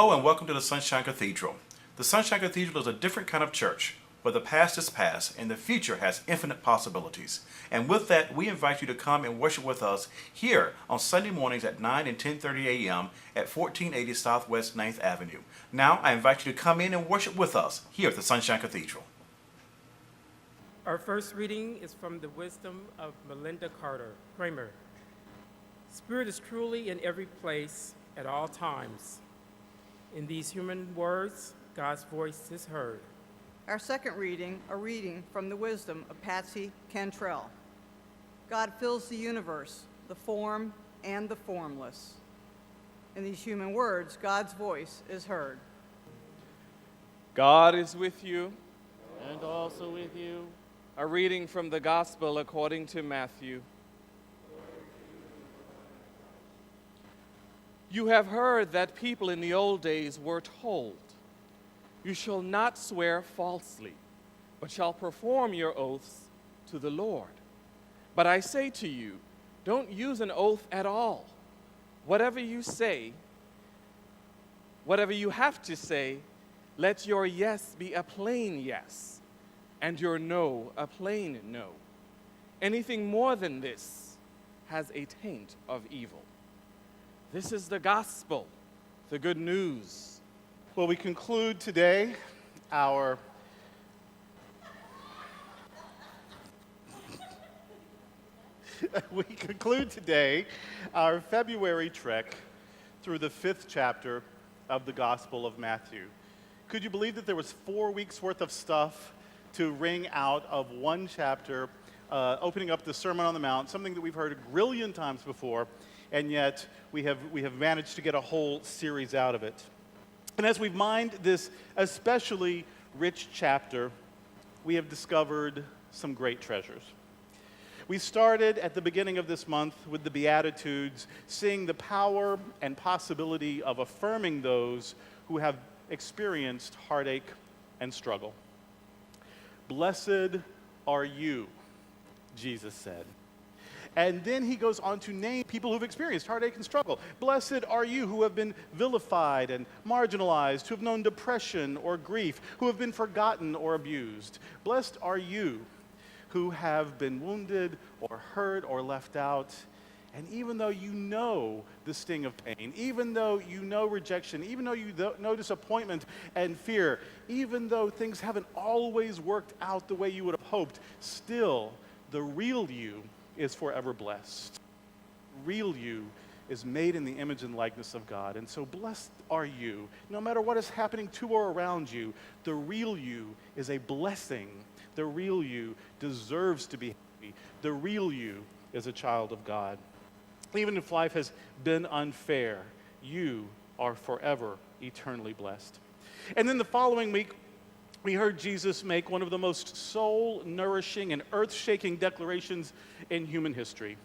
Hello and welcome to the Sunshine Cathedral. The Sunshine Cathedral is a different kind of church where the past is past and the future has infinite possibilities. And with that, we invite you to come and worship with us here on Sunday mornings at 9 and 10:30 a.m. at 1480 Southwest 9th Avenue. Now, I invite you to come in and worship with us here at the Sunshine Cathedral. Our first reading is from the Wisdom of Melinda Kramer. Spirit is truly in every place at all times. In these human words, God's voice is heard. Our second reading, a reading from the Wisdom of Patsy Cantrell. God fills the universe, the form and the formless. In these human words, God's voice is heard. God is with you. And also with you. A reading from the Gospel according to Matthew. You have heard that people in the old days were told, "You shall not swear falsely, but shall perform your oaths to the Lord." But I say to you, don't use an oath at all. Whatever you have to say, let your yes be a plain yes, and your no a plain no. Anything more than this has a taint of evil. This is the gospel, the good news. Well, we conclude today our February trek through the 5th chapter of the Gospel of Matthew. Could you believe that there was 4 weeks worth of stuff to wring out of one chapter, opening up the Sermon on the Mount, something that we've heard a grillion times before, and yet we have managed to get a whole series out of it. And as we've mined this especially rich chapter, we have discovered some great treasures. We started at the beginning of this month with the Beatitudes, seeing the power and possibility of affirming those who have experienced heartache and struggle. Blessed are you, Jesus said. And then he goes on to name people who've experienced heartache and struggle. Blessed are you who have been vilified and marginalized, who have known depression or grief, who have been forgotten or abused. Blessed are you who have been wounded or hurt or left out. And even though you know the sting of pain, even though you know rejection, even though you know disappointment and fear, even though things haven't always worked out the way you would have hoped, still the real you is forever blessed. Real you is made in the image and likeness of God. And so blessed are you. No matter what is happening to or around you, the real you is a blessing. The real you deserves to be happy. The real you is a child of God. Even if life has been unfair, you are forever eternally blessed. And then the following week, we heard Jesus make one of the most soul-nourishing and earth-shaking declarations in human history.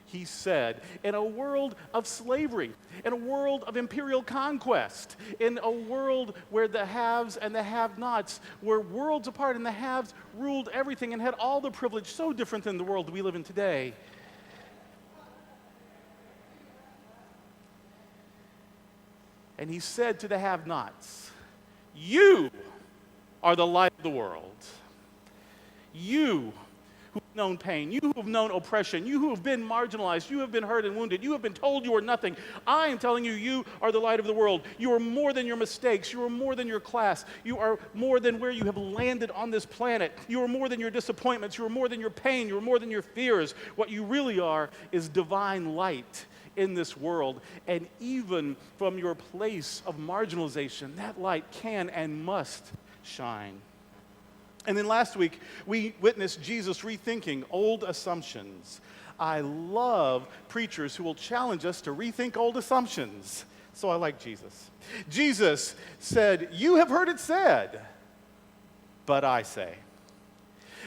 He said, in a world of slavery, in a world of imperial conquest, in a world where the haves and the have-nots were worlds apart and the haves ruled everything and had all the privilege, so different than the world we live in today. And he said to the have-nots, you are the light of the world. You who have known pain, you who have known oppression, you who have been marginalized, you have been hurt and wounded, you have been told you are nothing. I am telling you, you are the light of the world. You are more than your mistakes. You are more than your class. You are more than where you have landed on this planet. You are more than your disappointments. You are more than your pain. You are more than your fears. What you really are is divine light in this world. And even from your place of marginalization, that light can and must shine. And then last week, we witnessed Jesus rethinking old assumptions. I love preachers who will challenge us to rethink old assumptions. So I like Jesus. Jesus said, you have heard it said, but I say.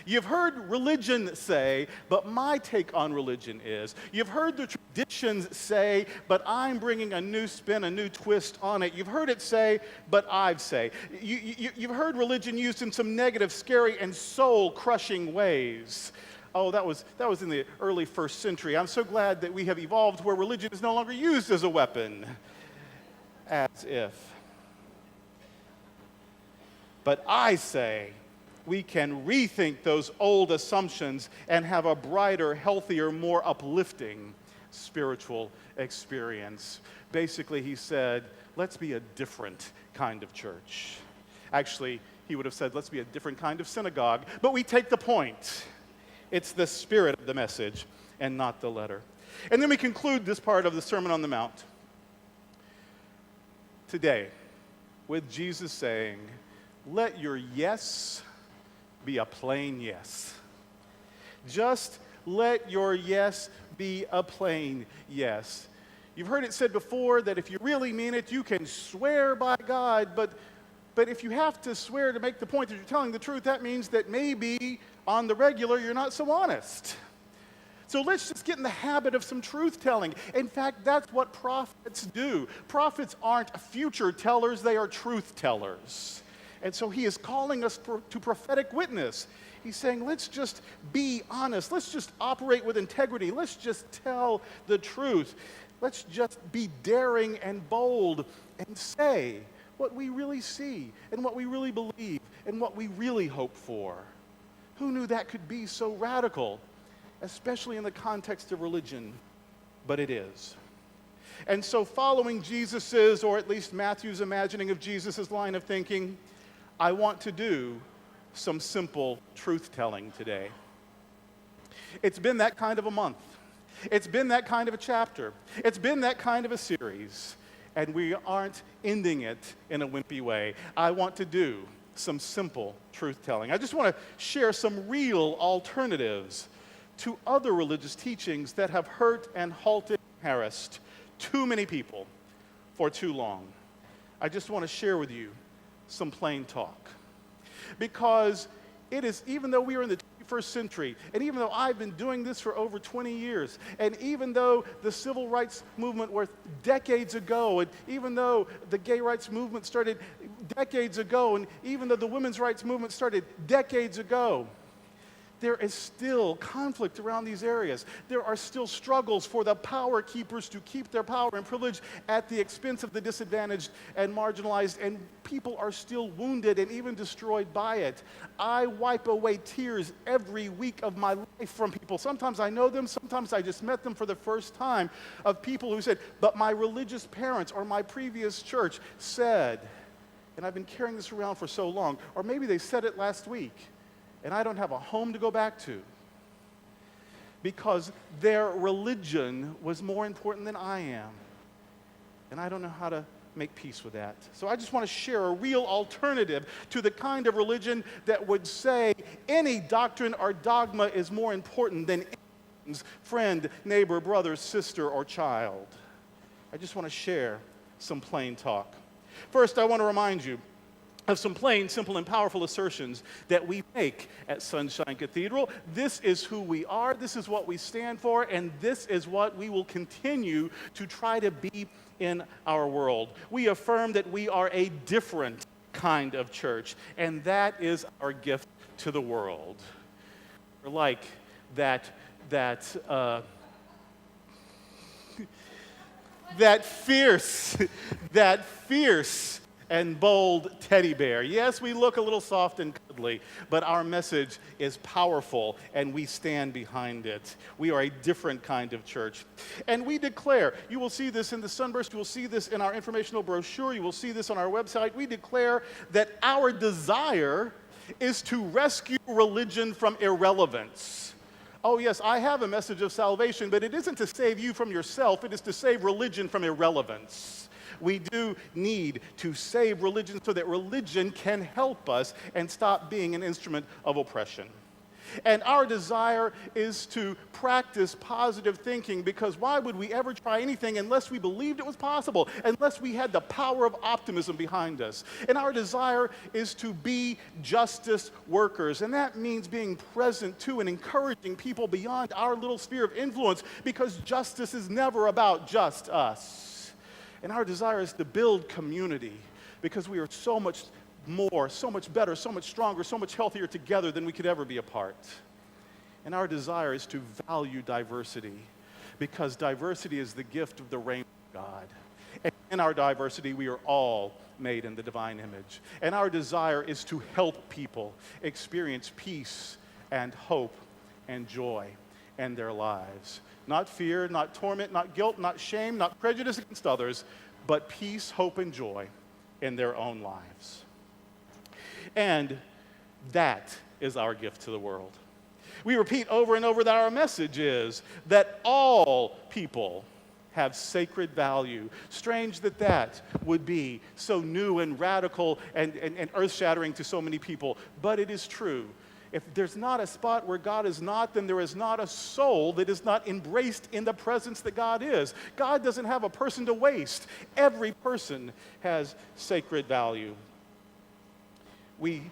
You've heard religion say, but my take on religion is. You've heard the traditions say, but I'm bringing a new spin, a new twist on it. You've heard it say, but I say. You've heard religion used in some negative, scary, and soul-crushing ways. Oh, that was in the early 1st century. I'm so glad that we have evolved where religion is no longer used as a weapon. As if. But I say we can rethink those old assumptions and have a brighter, healthier, more uplifting spiritual experience. Basically, he said, let's be a different kind of church. Actually, he would have said, let's be a different kind of synagogue. But we take the point. It's the spirit of the message and not the letter. And then we conclude this part of the Sermon on the Mount today with Jesus saying, let your yes be a plain yes. Just let your yes be a plain yes. You've heard it said before that if you really mean it, you can swear by God, but if you have to swear to make the point that you're telling the truth, that means that maybe on the regular you're not so honest. So let's just get in the habit of some truth telling. In fact, that's what prophets do. Prophets aren't future tellers, they are truth tellers. And so he is calling us to prophetic witness. He's saying, let's just be honest. Let's just operate with integrity. Let's just tell the truth. Let's just be daring and bold and say what we really see and what we really believe and what we really hope for. Who knew that could be so radical, especially in the context of religion? But it is. And so following Jesus's, or at least Matthew's imagining of Jesus's line of thinking, I want to do some simple truth-telling today. It's been that kind of a month. It's been that kind of a chapter. It's been that kind of a series. And we aren't ending it in a wimpy way. I want to do some simple truth-telling. I just want to share some real alternatives to other religious teachings that have hurt and halted and harassed too many people for too long. I just want to share with you some plain talk. Because it is, even though we are in the 21st century, and even though I've been doing this for over 20 years, and even though the civil rights movement was decades ago, and even though the gay rights movement started decades ago, and even though the women's rights movement started decades ago, there is still conflict around these areas. There are still struggles for the power keepers to keep their power and privilege at the expense of the disadvantaged and marginalized, and people are still wounded and even destroyed by it. I wipe away tears every week of my life from people. Sometimes I know them, sometimes I just met them for the first time, of people who said, but my religious parents or my previous church said, and I've been carrying this around for so long, or maybe they said it last week, and I don't have a home to go back to because their religion was more important than I am. And I don't know how to make peace with that. So I just want to share a real alternative to the kind of religion that would say any doctrine or dogma is more important than anyone's friend, neighbor, brother, sister, or child. I just want to share some plain talk. First, I want to remind you of some plain, simple, and powerful assertions that we make at Sunshine Cathedral. This is who we are, this is what we stand for, and this is what we will continue to try to be in our world. We affirm that we are a different kind of church, and that is our gift to the world. We're like that fierce and bold teddy bear. Yes, we look a little soft and cuddly, but our message is powerful and we stand behind it. We are a different kind of church. And we declare, you will see this in the Sunburst, you will see this in our informational brochure, you will see this on our website. We declare that our desire is to rescue religion from irrelevance. Oh yes, I have a message of salvation, but it isn't to save you from yourself, it is to save religion from irrelevance. We do need to save religion so that religion can help us and stop being an instrument of oppression. And our desire is to practice positive thinking, because why would we ever try anything unless we believed it was possible, unless we had the power of optimism behind us? And our desire is to be justice workers, and that means being present to and encouraging people beyond our little sphere of influence, because justice is never about just us. And our desire is to build community, because we are so much more, so much better, so much stronger, so much healthier together than we could ever be apart. And our desire is to value diversity, because diversity is the gift of the reign of God. And in our diversity, we are all made in the divine image. And our desire is to help people experience peace and hope and joy in their lives. Not fear, not torment, not guilt, not shame, not prejudice against others, but peace, hope, and joy in their own lives. And that is our gift to the world. We repeat over and over that our message is that all people have sacred value. Strange that that would be so new and radical and earth-shattering to so many people, but it is true. If there's not a spot where God is not, then there is not a soul that is not embraced in the presence that God is. God doesn't have a person to waste. Every person has sacred value. We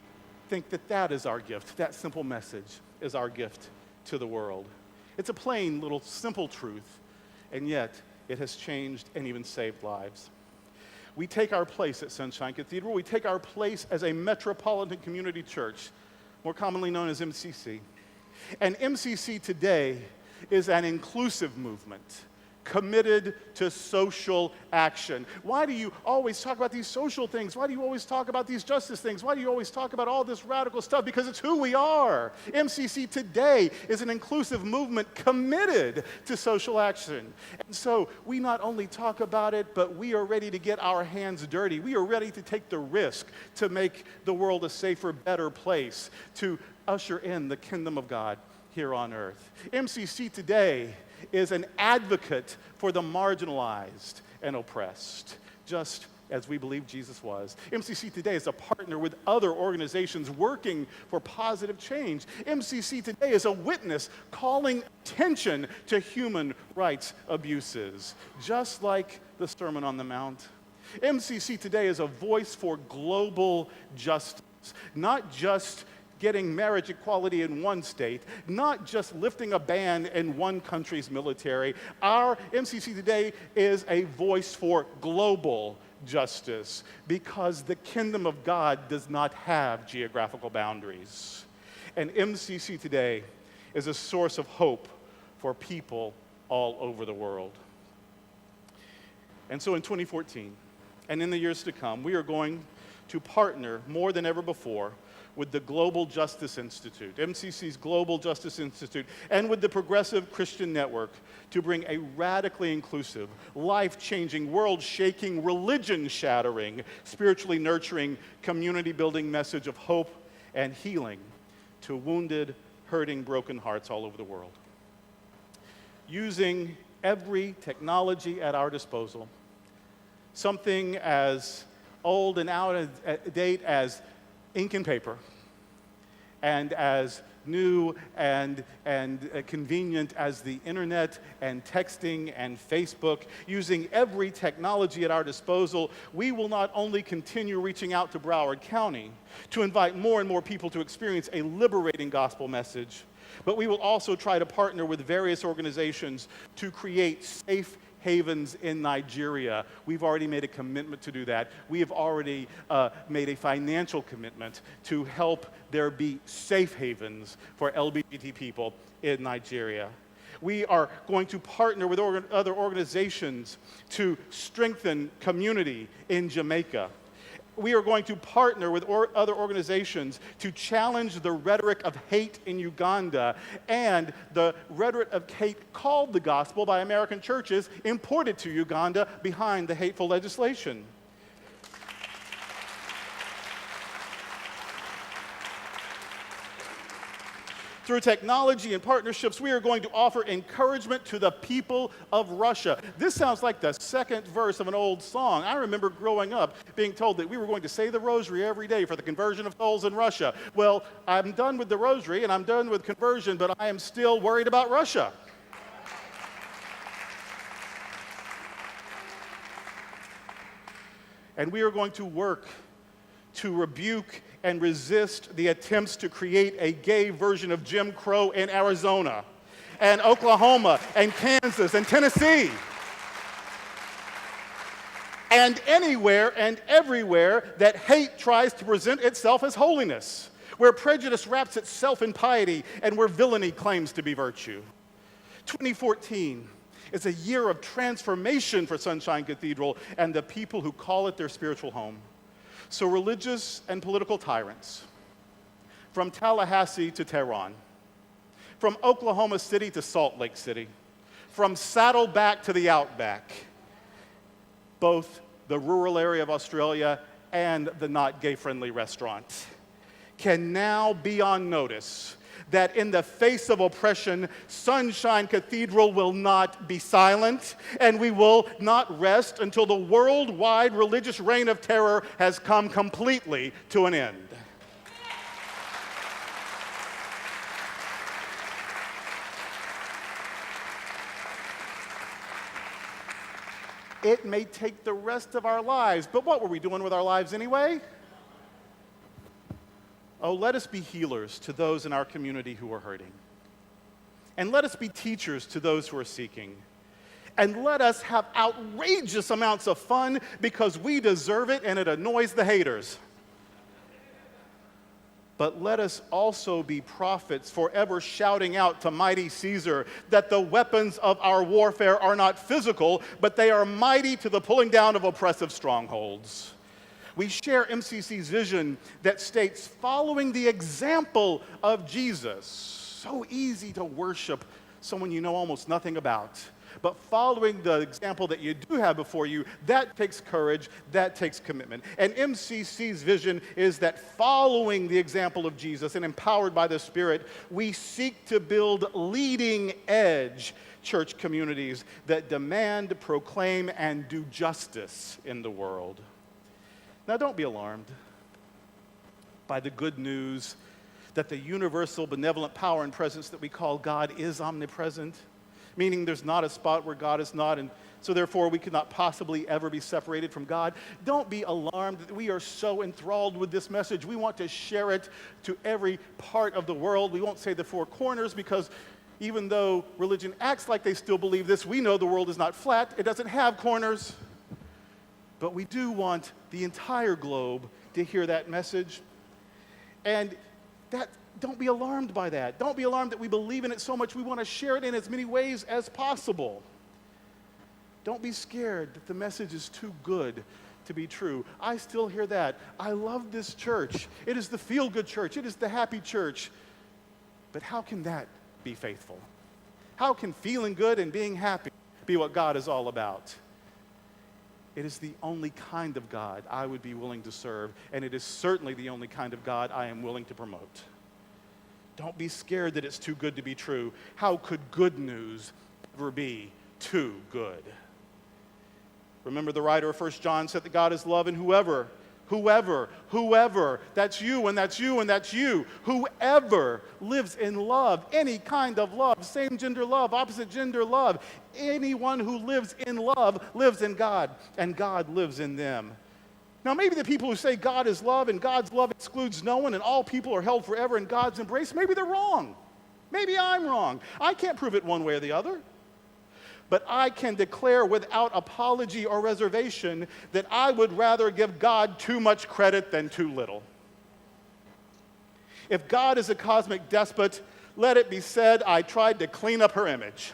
think that that is our gift. That simple message is our gift to the world. It's a plain little simple truth, and yet it has changed and even saved lives. We take our place at Sunshine Cathedral. We take our place as a metropolitan community church, more commonly known as MCC. And MCC today is an inclusive movement committed to social action. Why do you always talk about these social things? Why do you always talk about these justice things? Why do you always talk about all this radical stuff? Because it's who we are. MCC today is an inclusive movement committed to social action. And so we not only talk about it, but we are ready to get our hands dirty. We are ready to take the risk to make the world a safer, better place, to usher in the kingdom of God here on earth. MCC today is an advocate for the marginalized and oppressed, just as we believe Jesus was. MCC today is a partner with other organizations working for positive change. MCC today is a witness calling attention to human rights abuses, just like the Sermon on the Mount. MCC today is a voice for global justice, not just getting marriage equality in one state, not just lifting a ban in one country's military. Our MCC today is a voice for global justice because the kingdom of God does not have geographical boundaries. And MCC today is a source of hope for people all over the world. And so in 2014, and in the years to come, we are going to partner more than ever before with the Global Justice Institute, MCC's Global Justice Institute, and with the Progressive Christian Network to bring a radically inclusive, life-changing, world-shaking, religion-shattering, spiritually nurturing, community-building message of hope and healing to wounded, hurting, broken hearts all over the world. Using every technology at our disposal, something as old and out of date as ink and paper, and as new and convenient as the internet and texting and Facebook, using every technology at our disposal, we will not only continue reaching out to Broward County to invite more and more people to experience a liberating gospel message, but we will also try to partner with various organizations to create safe havens in Nigeria. We've already made a commitment to do that. We have already made a financial commitment to help there be safe havens for LGBT people in Nigeria. We are going to partner with other organizations to strengthen community in Jamaica. We are going to partner with other organizations to challenge the rhetoric of hate in Uganda and the rhetoric of hate called the gospel by American churches imported to Uganda behind the hateful legislation. Through technology and partnerships, we are going to offer encouragement to the people of Russia. This sounds like the second verse of an old song. I remember growing up being told that we were going to say the rosary every day for the conversion of souls in Russia. Well, I'm done with the rosary and I'm done with conversion, but I am still worried about Russia. And we are going to work to rebuke and resist the attempts to create a gay version of Jim Crow in Arizona and Oklahoma and Kansas and Tennessee and anywhere and everywhere that hate tries to present itself as holiness, where prejudice wraps itself in piety and where villainy claims to be virtue. 2014 It's a year of transformation for Sunshine Cathedral and the people who call it their spiritual home. So religious and political tyrants, from Tallahassee to Tehran, from Oklahoma City to Salt Lake City, from Saddleback to the Outback, both the rural area of Australia and the not gay-friendly restaurant, can now be on notice that in the face of oppression, Sunshine Cathedral will not be silent, and we will not rest until the worldwide religious reign of terror has come completely to an end. It may take the rest of our lives, but what were we doing with our lives anyway? Oh, let us be healers to those in our community who are hurting. And let us be teachers to those who are seeking. And let us have outrageous amounts of fun because we deserve it and it annoys the haters. But let us also be prophets, forever shouting out to mighty Caesar that the weapons of our warfare are not physical, but they are mighty to the pulling down of oppressive strongholds. We share MCC's vision that states, following the example of Jesus. So easy to worship someone you know almost nothing about. But following the example that you do have before you, that takes courage, that takes commitment. And MCC's vision is that following the example of Jesus and empowered by the Spirit, we seek to build leading edge church communities that demand, proclaim, and do justice in the world. Now, don't be alarmed by the good news that the universal benevolent power and presence that we call God is omnipresent, meaning there's not a spot where God is not, and so therefore we could not possibly ever be separated from God. Don't be alarmed that we are so enthralled with this message. We want to share it to every part of the world. We won't say the four corners because even though religion acts like they still believe this, we know the world is not flat. It doesn't have corners. But we do want the entire globe to hear that message. And don't be alarmed by that. Don't be alarmed that we believe in it so much we want to share it in as many ways as possible. Don't be scared that the message is too good to be true. I still hear that. I love this church. It is the feel-good church. It is the happy church. But how can that be faithful? How can feeling good and being happy be what God is all about? It is the only kind of God I would be willing to serve, and it is certainly the only kind of God I am willing to promote. Don't be scared that it's too good to be true. How could good news ever be too good? Remember, the writer of 1 John said that God is love, and whoever, that's you, and that's you, and that's you, whoever lives in love, any kind of love, same gender love, opposite gender love, anyone who lives in love lives in God, and God lives in them. Now, maybe the people who say God is love and God's love excludes no one and all people are held forever in God's embrace, maybe they're wrong. Maybe I'm wrong. I can't prove it one way or the other. But I can declare without apology or reservation that I would rather give God too much credit than too little. If God is a cosmic despot, let it be said I tried to clean up her image.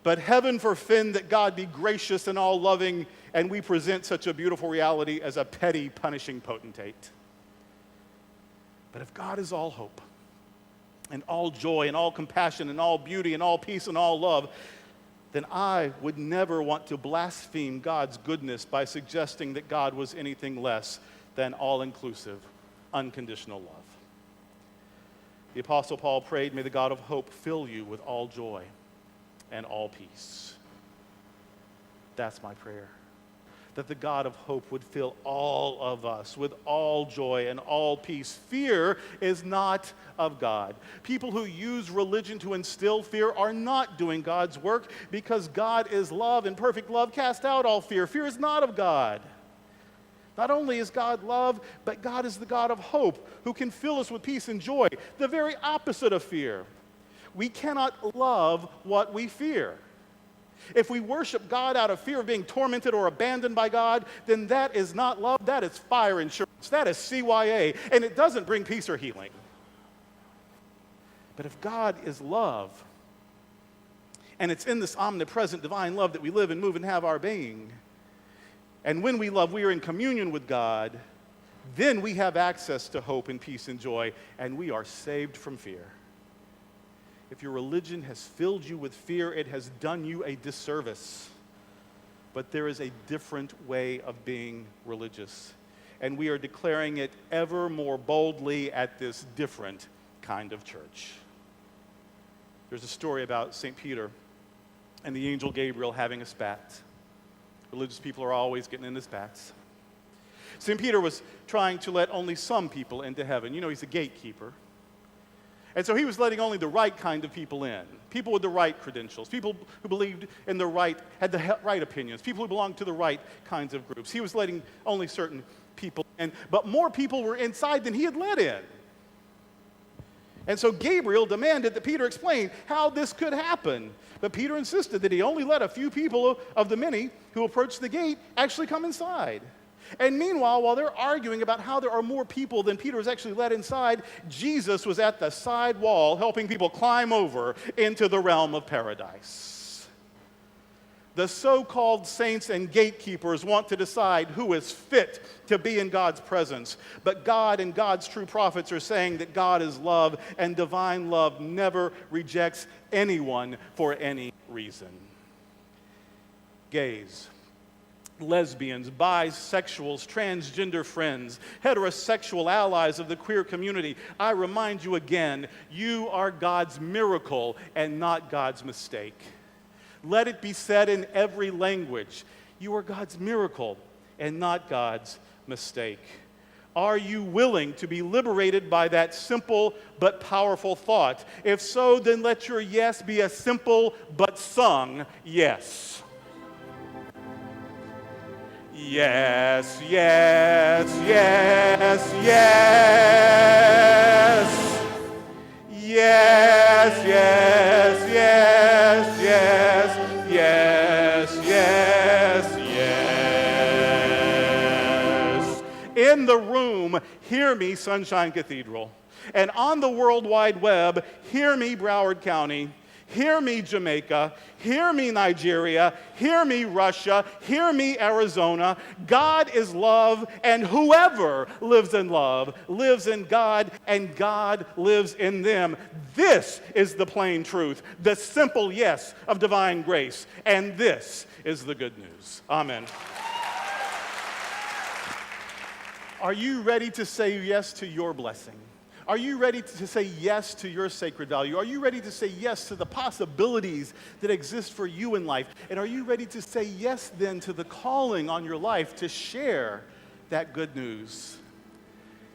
But heaven forfend that God be gracious and all-loving, and we present such a beautiful reality as a petty, punishing potentate. But if God is all hope, and all joy, and all compassion, and all beauty, and all peace, and all love, then I would never want to blaspheme God's goodness by suggesting that God was anything less than all-inclusive, unconditional love. The Apostle Paul prayed, "May the God of hope fill you with all joy and all peace." That's my prayer. That the God of hope would fill all of us with all joy and all peace. Fear is not of God. People who use religion to instill fear are not doing God's work, because God is love, and perfect love casts out all fear. Fear is not of God. Not only is God love, but God is the God of hope, who can fill us with peace and joy, the very opposite of fear. We cannot love what we fear. If we worship God out of fear of being tormented or abandoned by God, then that is not love, that is fire insurance, that is CYA, and it doesn't bring peace or healing. But if God is love, And it's in this omnipresent divine love that we live and move and have our being. And when we love, we are in communion with God. Then we have access to hope and peace and joy, and we are saved from fear. If your religion has filled you with fear, it has done you a disservice. But there is a different way of being religious, and we are declaring it ever more boldly at this different kind of church. There's a story about St. Peter and the angel Gabriel having a spat. Religious people are always getting into spats. St. Peter was trying to let only some people into heaven. You know, he's a gatekeeper. And so he was letting only the right kind of people in. People with the right credentials. People who believed in the right, had the right opinions. People who belonged to the right kinds of groups. He was letting only certain people in. But more people were inside than he had let in. And so Gabriel demanded that Peter explain how this could happen. But Peter insisted that he only let a few people of the many who approached the gate actually come inside. And meanwhile, while they're arguing about how there are more people than Peter was actually let inside, Jesus was at the side wall helping people climb over into the realm of paradise. The so-called saints and gatekeepers want to decide who is fit to be in God's presence. But God and God's true prophets are saying that God is love, and divine love never rejects anyone for any reason. Gays, lesbians, bisexuals, transgender friends, heterosexual allies of the queer community, I remind you again, you are God's miracle and not God's mistake. Let it be said in every language, you are God's miracle and not God's mistake. Are you willing to be liberated by that simple but powerful thought? If so, then let your yes be a simple but sung yes. Yes, yes, yes, yes. Yes, yes, yes, yes, yes, yes, yes. In the room, hear me, Sunshine Cathedral. And on the World Wide Web, hear me, Broward County. Hear me, Jamaica. Hear me, Nigeria. Hear me, Russia. Hear me, Arizona. God is love, and whoever lives in love lives in God, and God lives in them. This is the plain truth, the simple yes of divine grace, and this is the good news. Amen. Are you ready to say yes to your blessing? Are you ready to say yes to your sacred value? Are you ready to say yes to the possibilities that exist for you in life? And are you ready to say yes then to the calling on your life to share that good news?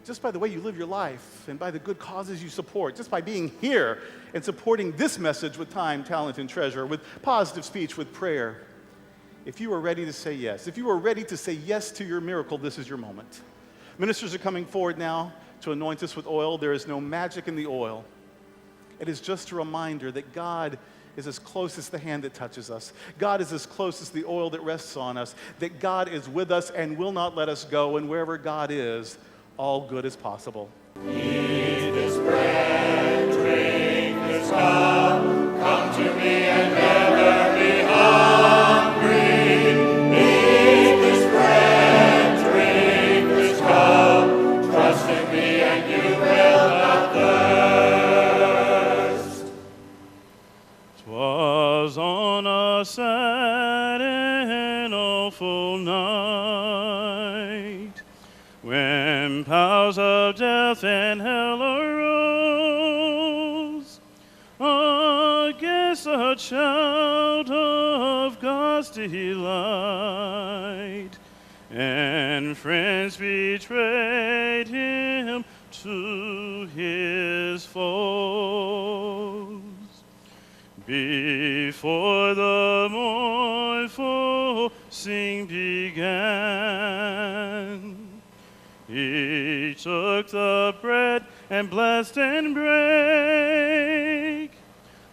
Just by the way you live your life and by the good causes you support, just by being here and supporting this message with time, talent, and treasure, with positive speech, with prayer. If you are ready to say yes, if you are ready to say yes to your miracle, this is your moment. Ministers are coming forward now to anoint us with oil. There is no magic in the oil. It is just a reminder that God is as close as the hand that touches us. God is as close as the oil that rests on us. That God is with us and will not let us go. And wherever God is, all good is possible. Eat this bread, drink this cup, come to me and never be hungry. Eat this bread, drink this cup, trust in me and you will not thirst. 'Twas on a sad and awful night, when powers of death and hell arose against a child of God's delight, and friends betrayed him to his foes. Before the mournful scene began, he took the bread and blessed and brake.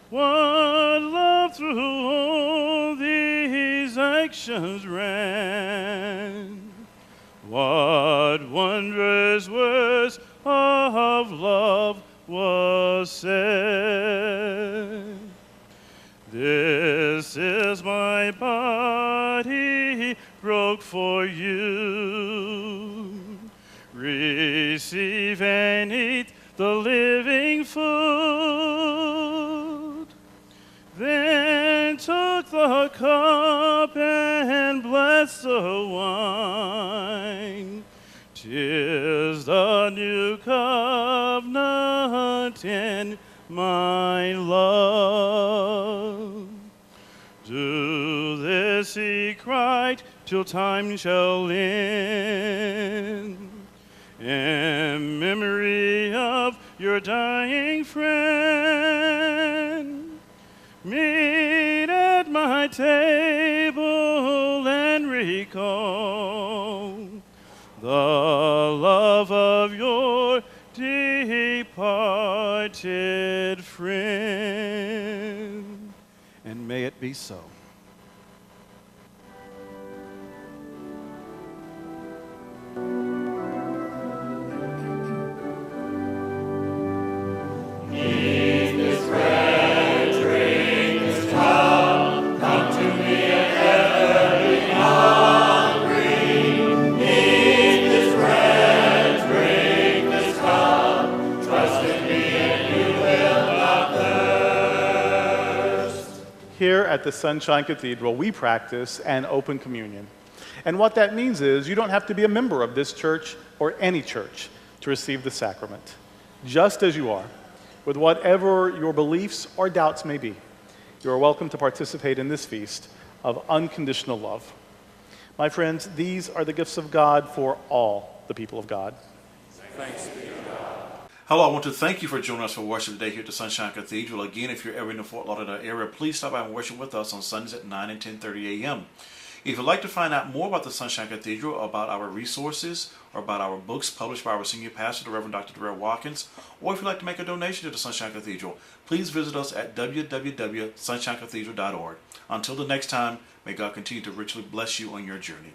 What love through all these actions ran? What wondrous words of love was said? This is my body broke for you. Receive and eat the living food. Then took the cup and blessed the wine. 'Tis the new covenant in my love. Do this, he cried, till time shall end. In memory of your dying friend, meet at my table and recall the love of your departed friend. And may it be so. Here at the Sunshine Cathedral, we practice an open communion. And what that means is you don't have to be a member of this church or any church to receive the sacrament. Just as you are, with whatever your beliefs or doubts may be, you are welcome to participate in this feast of unconditional love. My friends, these are the gifts of God for all the people of God. Thanks be to God. Hello, I want to thank you for joining us for worship today here at the Sunshine Cathedral. Again, if you're ever in the Fort Lauderdale area, please stop by and worship with us on Sundays at 9 and 10:30 a.m. If you'd like to find out more about the Sunshine Cathedral, or about our resources, or about our books published by our senior pastor, the Reverend Dr. Durrell Watkins, or if you'd like to make a donation to the Sunshine Cathedral, please visit us at www.sunshinecathedral.org. Until the next time, may God continue to richly bless you on your journey.